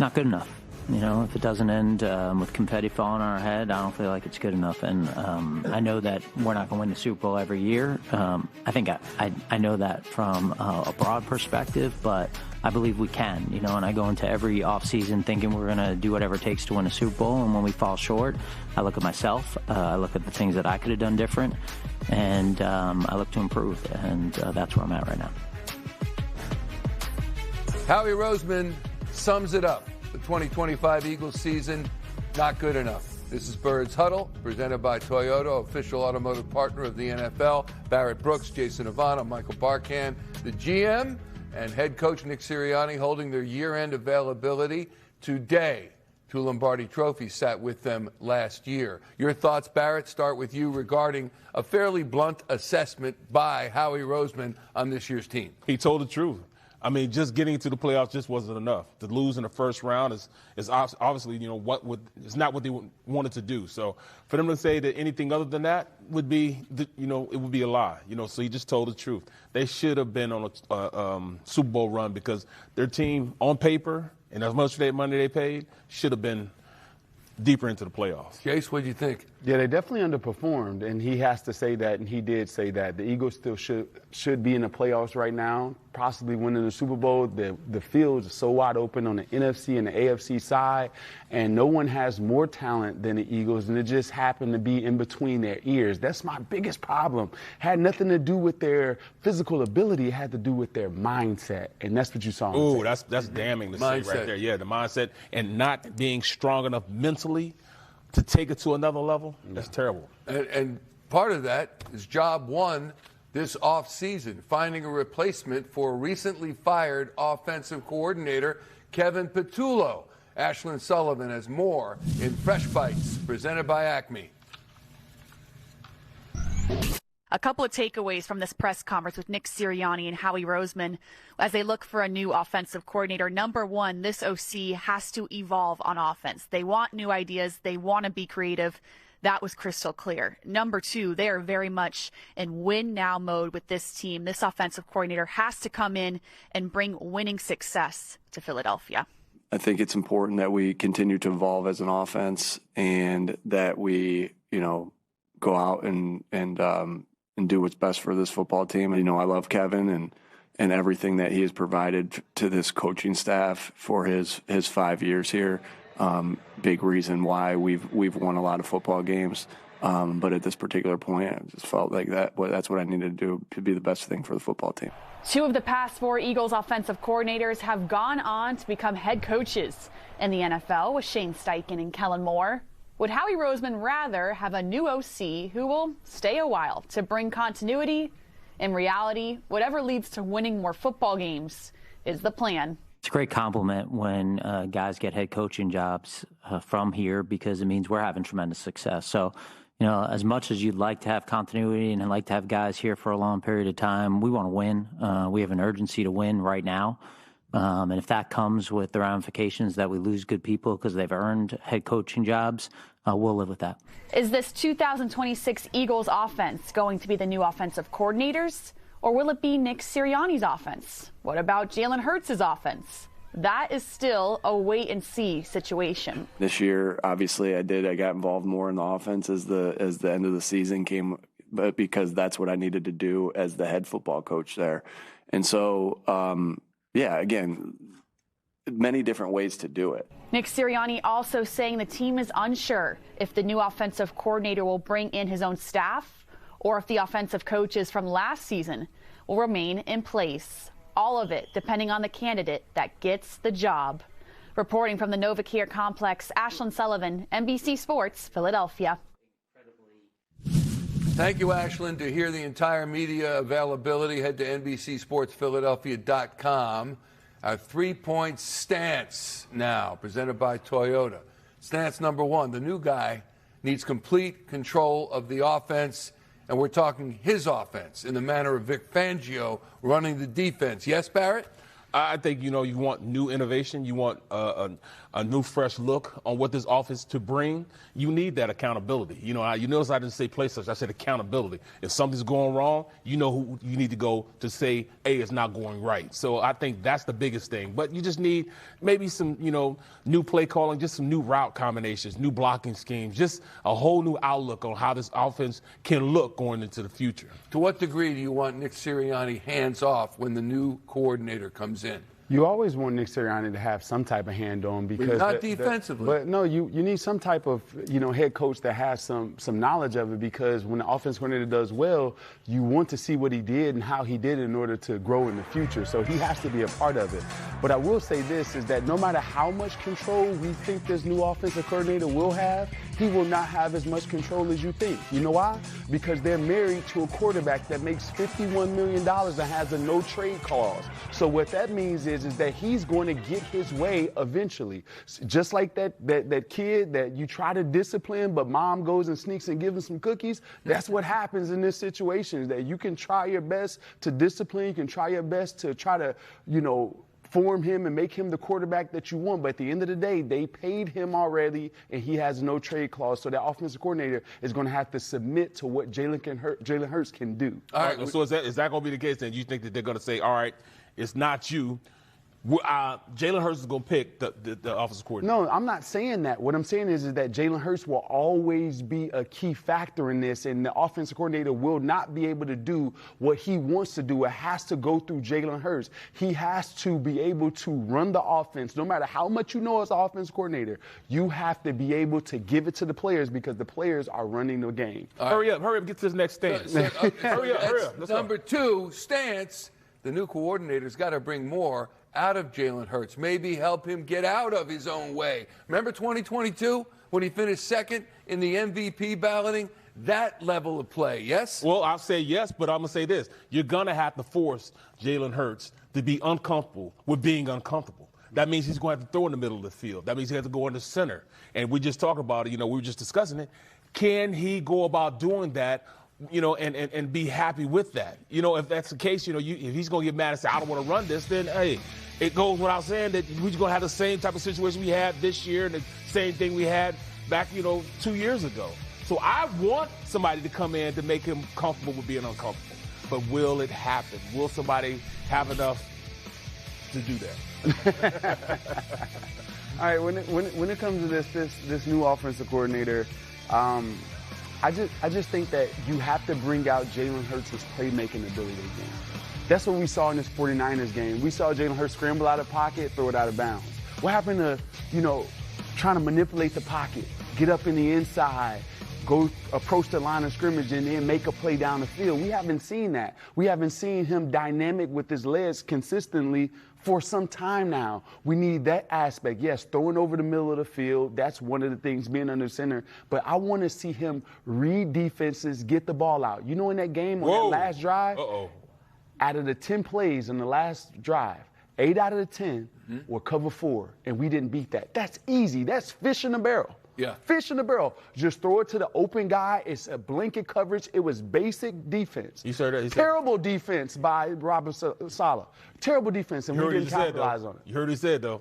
Not good enough. If it doesn't end with confetti falling on our head, I don't feel like it's good enough. And I know that we're not going to win the Super Bowl every year. I think I know that from a broad perspective, but I believe we can. And I go into every offseason thinking we're going to do whatever it takes to win a Super Bowl. And when we fall short, I look at myself. I look at the things that I could have done different, and I look to improve. And that's where I'm at right now. Howie Roseman sums it up. The 2025 Eagles season, not good enough. This is Bird's Huddle, presented by Toyota, official automotive partner of the NFL. Barrett Brooks, Jason Avant, Michael Barkann, the GM, and head coach Nick Sirianni holding their year-end availability today. 2 Lombardi trophies sat with them last year. Your thoughts, Barrett, start with you regarding a fairly blunt assessment by Howie Roseman on this year's team. He told the truth. I mean, just getting to the playoffs just wasn't enough. To lose in the first round is obviously, it's not what they wanted to do. So for them to say that anything other than that would be, it would be a lie. So he just told the truth. They should have been on a Super Bowl run because their team, on paper, and as much money they paid, should have been deeper into the playoffs. Jace, what do you think? Yeah, they definitely underperformed, and he has to say that, and he did say that. The Eagles still should be in the playoffs right now, possibly winning the Super Bowl. The field is so wide open on the NFC and the AFC side, and no one has more talent than the Eagles, and it just happened to be in between their ears. That's my biggest problem. Had nothing to do with their physical ability. It had to do with their mindset, and that's what you saw. Ooh, that's damning to say right there. Yeah, the mindset and not being strong enough mentally to take it to another level. That's terrible. And part of that is job one this offseason, finding a replacement for recently fired offensive coordinator Kevin Petullo. Ashlyn Sullivan has more in Fresh Bites, presented by Acme. A couple of takeaways from this press conference with Nick Sirianni and Howie Roseman as they look for a new offensive coordinator. Number one, this OC has to evolve on offense. They want new ideas. They want to be creative. That was crystal clear. Number two, they are very much in win now mode with this team. This offensive coordinator has to come in and bring winning success to Philadelphia. I think it's important that we continue to evolve as an offense and that we, go out and do what's best for this football team. I love Kevin and everything that he has provided to this coaching staff for his 5 years here. Big reason why we've won a lot of football games. But at this particular point, I just felt like that's what I needed to do to be the best thing for the football team. 2 of the past 4 Eagles offensive coordinators have gone on to become head coaches in the NFL with Shane Steichen and Kellen Moore. Would Howie Roseman rather have a new OC who will stay a while to bring continuity? In reality, whatever leads to winning more football games is the plan. It's a great compliment when guys get head coaching jobs from here because it means we're having tremendous success. So, as much as you'd like to have continuity and like to have guys here for a long period of time, we want to win. We have an urgency to win right now. And if that comes with the ramifications that we lose good people because they've earned head coaching jobs, we'll live with that. Is this 2026 Eagles offense going to be the new offensive coordinators, or will it be Nick Sirianni's offense? What about Jalen Hurts' offense? That is still a wait-and-see situation. This year, obviously, I got involved more in the offense as the end of the season came, but because that's what I needed to do as the head football coach there. And so, again, many different ways to do it. Nick Sirianni also saying the team is unsure if the new offensive coordinator will bring in his own staff or if the offensive coaches from last season will remain in place. All of it depending on the candidate that gets the job. Reporting from the NovaCare Complex, Ashlyn Sullivan, NBC Sports, Philadelphia. Thank you, Ashlyn. To hear the entire media availability, head to NBCSportsPhiladelphia.com. Our 3-point stance now, presented by Toyota. Stance number one, the new guy needs complete control of the offense, and we're talking his offense in the manner of Vic Fangio running the defense. Yes, Barrett? I think, you want new innovation. You want a new, fresh look on what this offense to bring. You need that accountability. You notice I didn't say play such. I said accountability. If something's going wrong, you know who you need to go to say, hey, it's not going right. So I think that's the biggest thing. But you just need maybe some, new play calling, just some new route combinations, new blocking schemes, just a whole new outlook on how this offense can look going into the future. To what degree do you want Nick Sirianni hands off when the new coordinator comes in? You always want Nick Sirianni to have some type of hand on because not defensively. But no, you need some type of head coach that has some knowledge of it, because when the offense coordinator does well, you want to see what he did and how he did it in order to grow in the future. So he has to be a part of it. But I will say this is that no matter how much control we think this new offensive coordinator will have, he will not have as much control as you think. You know why? Because they're married to a quarterback that makes $51 million and has a no-trade clause. So what that means is that he's going to get his way eventually. Just like that kid that you try to discipline, but mom goes and sneaks and gives him some cookies. That's what happens in this situation, is that you can try your best to discipline, you can try your best to try to, form him and make him the quarterback that you want. But at the end of the day, they paid him already, and he has no trade clause. So that offensive coordinator is going to have to submit to what Jalen Hurts can do. All right. So is that going to be the case then? You think that they're going to say, all right, it's not you. Jalen Hurts is going to pick the offensive coordinator. No, I'm not saying that. What I'm saying is that Jalen Hurts will always be a key factor in this, and the offensive coordinator will not be able to do what he wants to do. It has to go through Jalen Hurts. He has to be able to run the offense. No matter how much you know as an offensive coordinator, you have to be able to give it to the players, because the players are running the game. Hurry up, get to this next stance. Hurry up. Number 2, stance. The new coordinator's got to bring more out of Jalen Hurts, maybe help him get out of his own way. Remember 2022 when he finished second in the MVP balloting? That level of play, yes? Well, I'll say yes, but I'm going to say this. You're going to have to force Jalen Hurts to be uncomfortable with being uncomfortable. That means he's going to have to throw in the middle of the field. That means he has to go in the center. And we just talked about it. We were just discussing it. Can he go about doing that, and be happy with that? If that's the case, if he's going to get mad and say, I don't want to run this, then, hey, it goes without saying that we're going to have the same type of situation we had this year and the same thing we had back, 2 years ago. So I want somebody to come in to make him comfortable with being uncomfortable. But will it happen? Will somebody have enough to do that? All right, when it comes to this new offensive coordinator, I just think that you have to bring out Jalen Hurts' playmaking ability again. That's what we saw in this 49ers game. We saw Jalen Hurts scramble out of pocket, throw it out of bounds. What happened to, trying to manipulate the pocket, get up in the inside, go approach the line of scrimmage and then make a play down the field? We haven't seen that. We haven't seen him dynamic with his legs consistently for some time now. We need that aspect. Yes, throwing over the middle of the field, that's one of the things, being under center. But I want to see him read defenses, get the ball out. In that game on that last drive, out of the 10 plays in the last drive, 8 out of the 10 were cover 4, and we didn't beat that. That's easy. That's fish in the barrel. Yeah. Fish in the barrel. Just throw it to the open guy. It's a blanket coverage. It was basic defense. You said that. Terrible defense by Robert Saleh. Terrible defense, and we didn't capitalize on it. You heard what he said, though.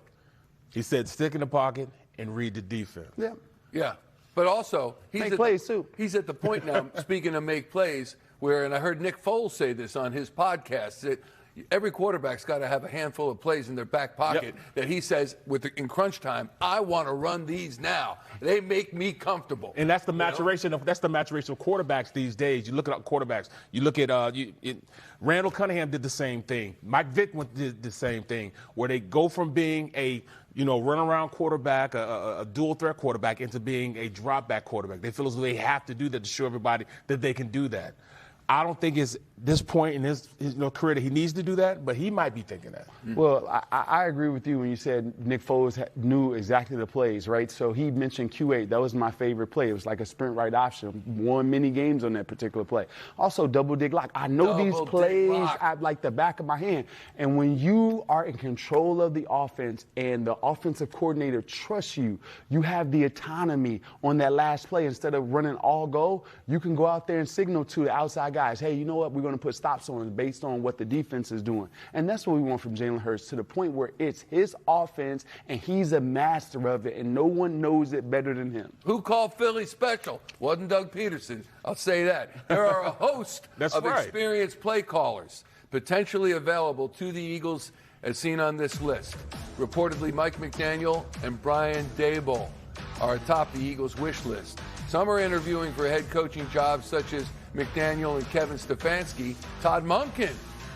He said stick in the pocket and read the defense. Yeah. Yeah. But also, he's at the point now, speaking of make plays, and I heard Nick Foles say this on his podcast, that every quarterback's got to have a handful of plays in their back pocket that he says, in crunch time, I want to run these now. They make me comfortable. And that's the maturation of quarterbacks these days. You look at quarterbacks. You look at Randall Cunningham did the same thing. Mike Vick did the same thing, where they go from being a run-around quarterback, a dual-threat quarterback, into being a drop-back quarterback. They feel as though they have to do that to show everybody that they can do that. I don't think it's this point in his career that he needs to do that, but he might be thinking that. Well, I agree with you when you said Nick Foles knew exactly the plays, right? So he mentioned Q8. That was my favorite play. It was like a sprint right option. Won many games on that particular play. Also, double dig lock. I know these plays like the back of my hand. And when you are in control of the offense and the offensive coordinator trusts you, you have the autonomy on that last play. Instead of running all go, you can go out there and signal to the outside guys, hey, you know what? We're going going to put stops on us based on what the defense is doing. And that's what we want from Jalen Hurts, to the point where it's his offense and he's a master of it, and no one knows it better than him. Who called Philly special? Wasn't Doug Peterson. I'll say that. There are a host of experienced play callers potentially available to the Eagles as seen on this list. Reportedly, Mike McDaniel and Brian Daboll are atop the Eagles' wish list. Some are interviewing for head coaching jobs such as McDaniel and Kevin Stefanski. Todd Monken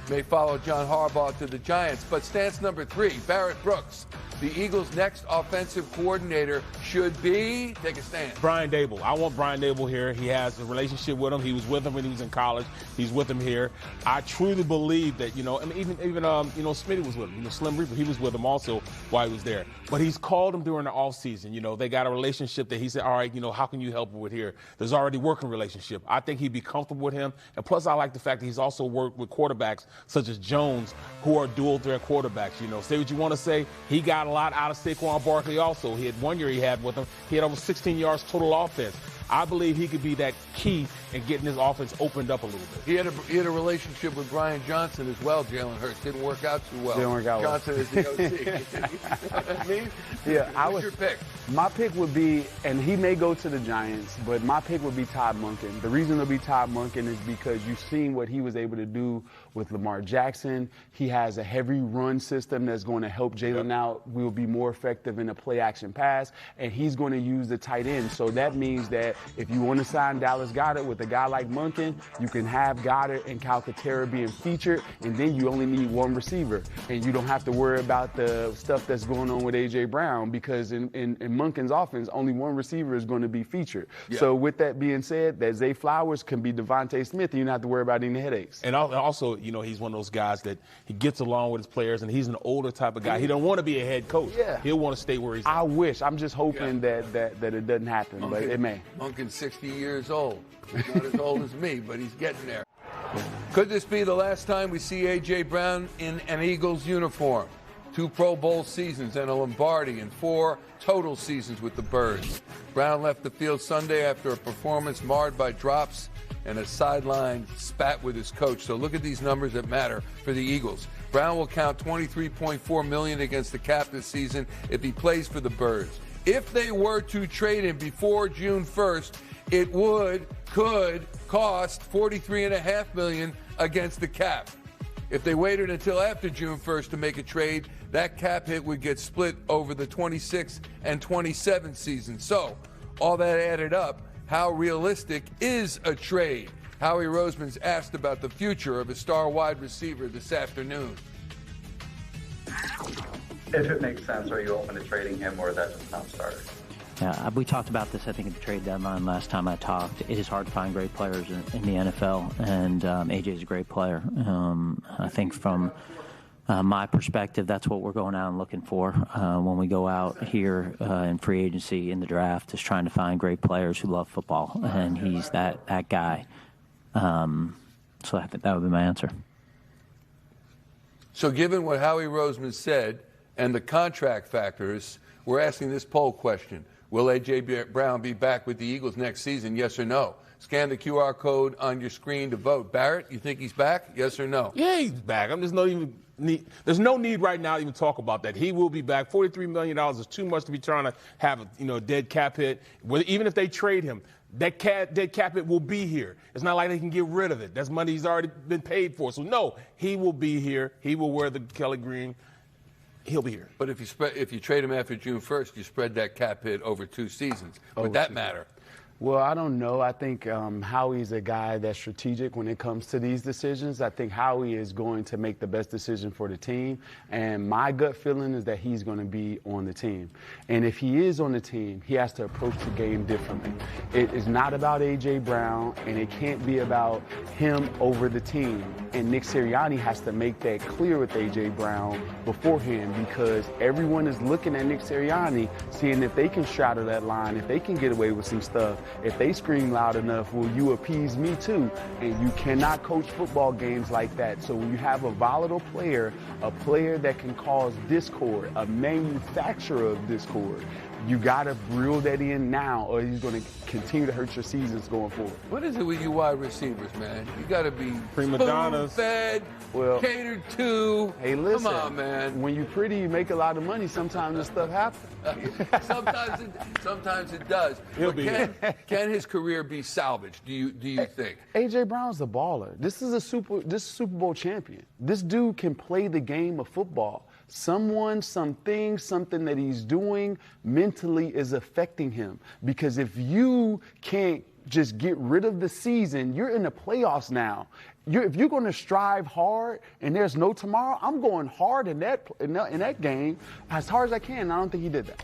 may follow John Harbaugh to the Giants. But stance number 3, Barrett Brooks. The Eagles' next offensive coordinator should be, take a stand, Brian Daboll. I want Brian Daboll here. He has a relationship with him. He was with him when he was in college. He's with him here. I truly believe that, and even Smitty was with him. Slim Reaper, he was with him also while he was there. But he's called him during the offseason. They got a relationship that he said, all right, how can you help with here? There's already working relationship. I think he'd be comfortable with him. And plus, I like the fact that he's also worked with quarterbacks such as Jones, who are dual threat quarterbacks. Say what you want to say. He got a lot out of Saquon Barkley also. He had 1 year he had with him. He had over 16 yards total offense. I believe he could be that key in getting his offense opened up a little bit. He had a relationship with Brian Johnson as well. Jalen Hurts didn't work out too well. Didn't work out Johnson is the OC. You know what I mean? Yeah, What's your pick? My pick would be, and he may go to the Giants, but my pick would be Todd Monken. The reason it'll be Todd Monken is because you've seen what he was able to do with Lamar Jackson. He has a heavy run system that's going to help Jalen out. We will be more effective in a play-action pass, and he's going to use the tight end. So that means that if you want to sign Dallas Goedert with a guy like Monken, you can have Goedert and Calcaterra being featured, and then you only need one receiver. And you don't have to worry about the stuff that's going on with A.J. Brown, because in Monken's offense, only one receiver is going to be featured. Yeah. So with that being said, that Zay Flowers can be Devontae Smith, and you don't have to worry about any headaches. And also, he's one of those guys that he gets along with his players, and he's an older type of guy. He don't want to be a head coach. Yeah. He'll want to stay where he's at. I wish. I'm just hoping that it doesn't happen, but it may. Monken's 60 years old. He's not as old as me, but he's getting there. Could this be the last time we see A.J. Brown in an Eagles uniform? 2 Pro Bowl seasons and a Lombardi, and 4 total seasons with the Birds. Brown left the field Sunday after a performance marred by drops and a sideline spat with his coach. So look at these numbers that matter for the Eagles. Brown will count $23.4 million against the cap this season if he plays for the Birds. If they were to trade him before June 1st, it could cost $43.5 million against the cap. If they waited until after June 1st to make a trade, that cap hit would get split over the 26 and 27 season. So, all that added up, how realistic is a trade? Howie Roseman's asked about the future of a star wide receiver this afternoon. If it makes sense, are you open to trading him, or is that just non-starter? Yeah, we talked about this, I think, at the trade deadline last time I talked. It is hard to find great players in the NFL, and AJ is a great player. I think from my perspective, that's what we're going out and looking for when we go out here in free agency in the draft, is trying to find great players who love football, and he's that guy. So I think that would be my answer. So given what Howie Roseman said and the contract factors, we're asking this poll question. Will A.J. Brown be back with the Eagles next season, yes or no? Scan the QR code on your screen to vote. Barrett, you think he's back, yes or no? Yeah, he's back. There's no need right now to even talk about that. He will be back. $43 million is too much to be trying to have a dead cap hit. Even if they trade him, that dead cap hit will be here. It's not like they can get rid of it. That's money he's already been paid for. So, no, he will be here. He will wear the Kelly green. He'll be here. But if you trade him after June 1st, you spread that cap hit over 2 seasons. Would that matter? Well, I don't know. I think Howie's a guy that's strategic when it comes to these decisions. I think Howie is going to make the best decision for the team. And my gut feeling is that he's going to be on the team. And if he is on the team, he has to approach the game differently. It is not about A.J. Brown, and it can't be about him over the team. And Nick Sirianni has to make that clear with A.J. Brown beforehand, because everyone is looking at Nick Sirianni, seeing if they can straddle that line, if they can get away with some stuff. If they scream loud enough, will you appease me too? And you cannot coach football games like that. So when you have a volatile player, a player that can cause discord, a manufacturer of discord, You got to reel that in now, or he's going to continue to hurt your seasons going forward. What is it with you wide receivers, man? You got to be Prima donnas. fed, catered to. Hey, listen. Come on, man. When you're pretty, you make a lot of money. Sometimes this stuff happens. sometimes it does. But can his career be salvaged? Do you think? A.J. Brown's a baller. This is Super Bowl champion. This dude can play the game of football. Something that he's doing mentally is affecting him. Because if you can't just get rid of the season, you're in the playoffs now. If you're going to strive hard and there's no tomorrow, I'm going hard in that game as hard as I can. I don't think he did that.